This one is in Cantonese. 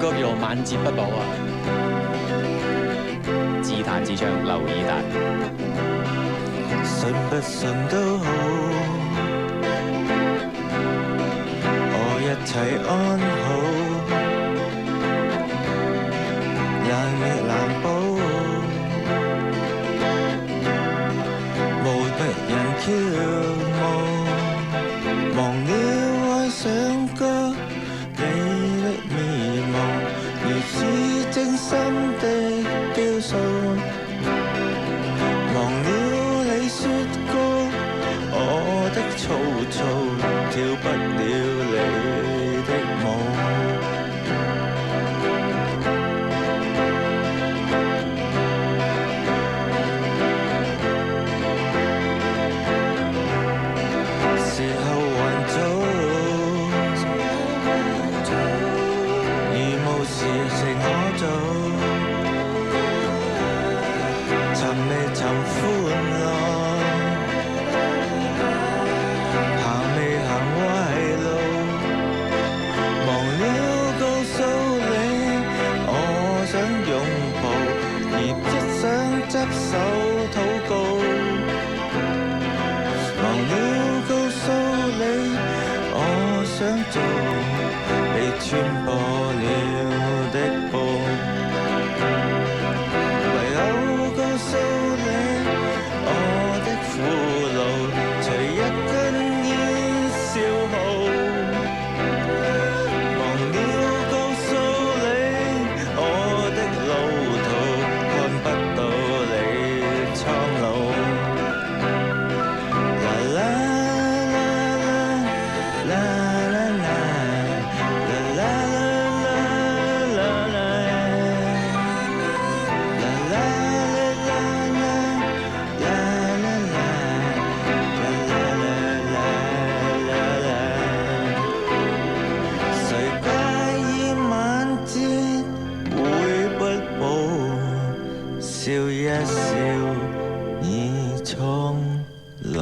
歌叫做《晚節不保》啊。自彈自唱，劉以達。信不信都好，我一切安好，難亦難保，無敵人驕傲，忘了愛上歌你的面目，如此精心的雕塑，忘了你說過我的粗糙，跳不了你的舞。時候還早，如無事情可做，尋未尋歡樂，行未行歪路，忘了告訴你，我想擁抱，而不想執手禱告。忘了告訴你，我想做被穿破了的布。唯有告訴你，我的苦惱隨一根煙消耗。忘了告訴你，我的路途看不到你蒼老。啦啦啦啦啦啦啦啦啦啦啦。誰介意晚節會不保，笑一笑已蒼老。